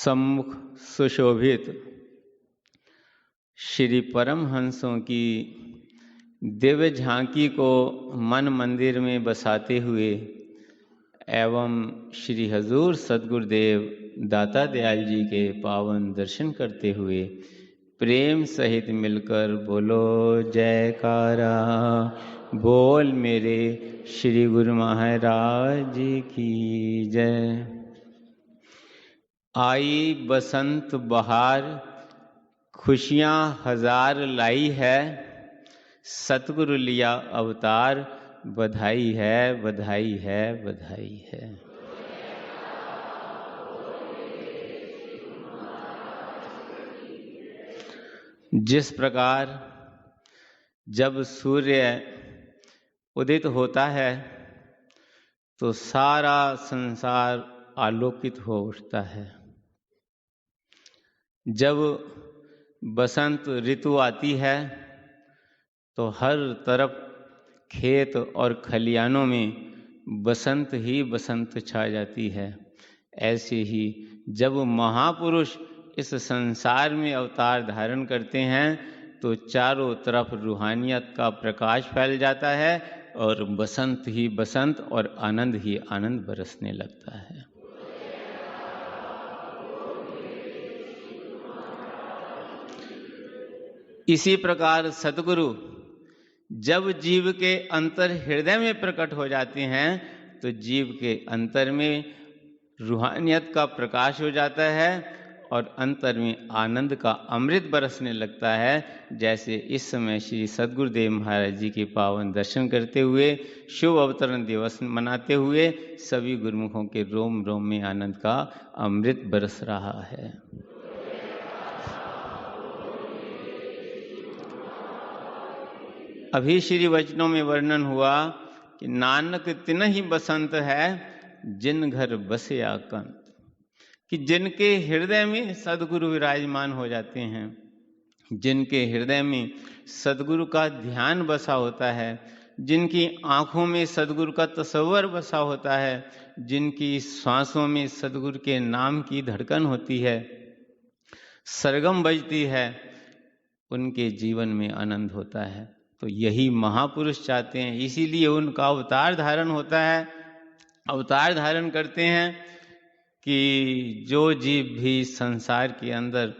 सम्मुख सुशोभित श्री परमहंसों की दिव्य झांकी को मन मंदिर में बसाते हुए एवं श्री हजूर सद्गुरुदेव दाता दयाल जी के पावन दर्शन करते हुए प्रेम सहित मिलकर बोलो जयकारा। बोल मेरे श्री गुरु महाराज जी की जय। आई बसंत बहार खुशियाँ हजार लाई है, सतगुरु लिया अवतार, बधाई है बधाई है बधाई है। जिस प्रकार जब सूर्य उदित होता है तो सारा संसार आलोकित हो उठता है। जब बसंत ऋतु आती है तो हर तरफ खेत और खलियानों में बसंत ही बसंत छा जाती है। ऐसे ही जब महापुरुष इस संसार में अवतार धारण करते हैं तो चारों तरफ रूहानियत का प्रकाश फैल जाता है और बसंत ही बसंत और आनंद ही आनंद बरसने लगता है। इसी प्रकार सतगुरु जब जीव के अंतर हृदय में प्रकट हो जाते हैं तो जीव के अंतर में रूहानियत का प्रकाश हो जाता है और अंतर में आनंद का अमृत बरसने लगता है। जैसे इस समय श्री सद्गुरुदेव महाराज जी के पावन दर्शन करते हुए शुभ अवतरण दिवस मनाते हुए सभी गुरुमुखों के रोम रोम में आनंद का अमृत बरस रहा है। अभी श्री वचनों में वर्णन हुआ कि नानक तिनहि बसंत है, जिन घर बसया कंत, कि जिनके हृदय में सदगुरु विराजमान हो जाते हैं, जिनके हृदय में सदगुरु का ध्यान बसा होता है, जिनकी आँखों में सदगुरु का तसव्वुर बसा होता है, जिनकी श्वासों में सदगुरु के नाम की धड़कन होती है, सरगम बजती है, उनके जीवन में आनंद होता है। तो यही महापुरुष चाहते हैं, इसीलिए उनका अवतार धारण होता है। अवतार धारण करते हैं कि जो जीव भी संसार के अंदर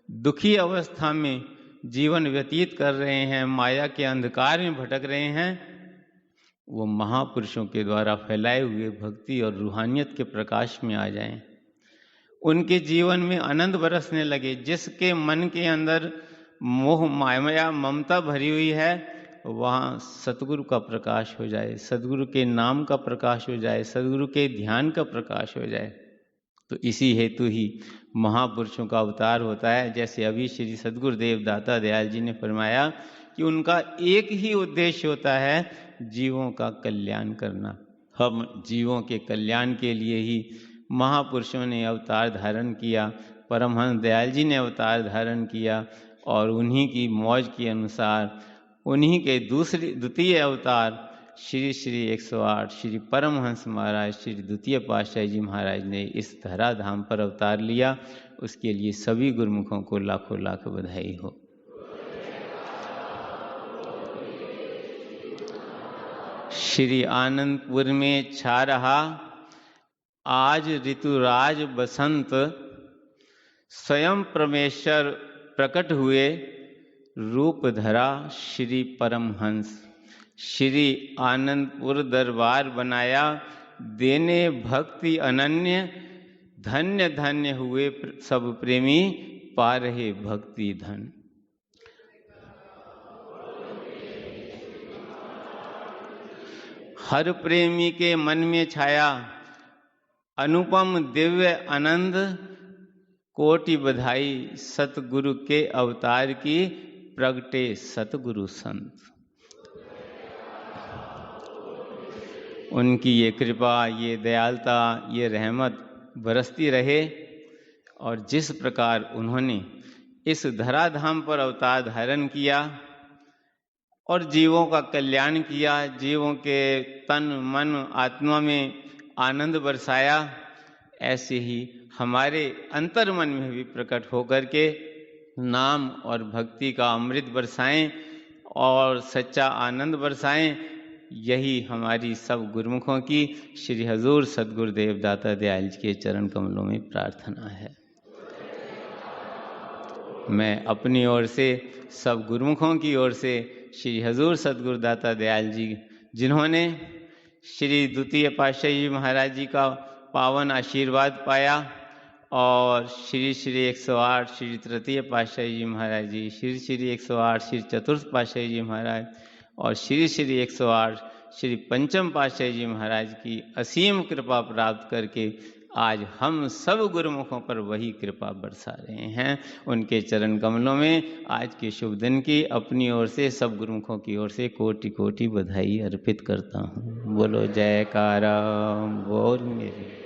दुखी अवस्था में जीवन व्यतीत कर रहे हैं, माया के अंधकार में भटक रहे हैं, वो महापुरुषों के द्वारा फैलाए हुए भक्ति और रूहानियत के प्रकाश में आ जाएं, उनके जीवन में आनंद बरसने लगे। जिसके मन के अंदर मोह माया ममता भरी हुई है, वहाँ सतगुरु का प्रकाश हो जाए, सदगुरु के नाम का प्रकाश हो जाए, सदगुरु के ध्यान का प्रकाश हो जाए। तो इसी हेतु ही महापुरुषों का अवतार होता है। जैसे अभी श्री सद्गुरुदेव दाता दयाल जी ने फरमाया कि उनका एक ही उद्देश्य होता है, जीवों का कल्याण करना। हम जीवों के कल्याण के लिए ही महापुरुषों ने अवतार धारण किया, परमहंस दयाल जी ने अवतार धारण किया और उन्हीं की मौज के अनुसार उन्हीं के द्वितीय अवतार श्री श्री 108 श्री परमहंस महाराज श्री द्वितीय पातशाही जी महाराज ने इस धराधाम पर अवतार लिया। उसके लिए सभी गुरुमुखों को लाखों लाख बधाई हो। श्री आनंदपुर में छा रहा आज ऋतुराज बसंत, स्वयं परमेश्वर प्रकट हुए, रूप धरा श्री परमहंस। श्री आनंदपुर दरबार बनाया, देने भक्ति अनन्य, धन्य धन्य हुए सब प्रेमी, पा रहे भक्ति धन। हर प्रेमी के मन में छाया अनुपम दिव्य आनंद, कोटि बधाई सतगुरु के अवतार की, प्रगटे सतगुरु संत। उनकी ये कृपा, ये दयालता, ये रहमत बरसती रहे और जिस प्रकार उन्होंने इस धराधाम पर अवतार धारण किया और जीवों का कल्याण किया, जीवों के तन मन आत्मा में आनंद बरसाया, ऐसे ही हमारे अंतर्मन में भी प्रकट होकर के नाम और भक्ति का अमृत बरसाएं और सच्चा आनंद बरसाएं। यही हमारी सब गुरुमुखों की श्री हजूर सद्गुरुदेव दाता दयाल जी के चरण कमलों में प्रार्थना है। मैं अपनी ओर से, सब गुरुमुखों की ओर से श्री हजूर सद्गुरु दाता दयाल जी, जिन्होंने श्री द्वितीय पातशाही जी महाराज जी का पावन आशीर्वाद पाया और श्री श्री 108 श्री तृतीय पातशाही जी महाराज जी, श्री श्री 108 श्री चतुर्थ पातशाही जी महाराज और श्री श्री 108 श्री पंचम पातशाही जी महाराज की असीम कृपा प्राप्त करके आज हम सब गुरुमुखों पर वही कृपा बरसा रहे हैं। उनके चरण कमलों में आज के शुभ दिन की अपनी ओर से, सब गुरुमुखों की ओर से कोटि कोटि बधाई अर्पित करता हूँ। बोलो जयकारा बोल मेरे।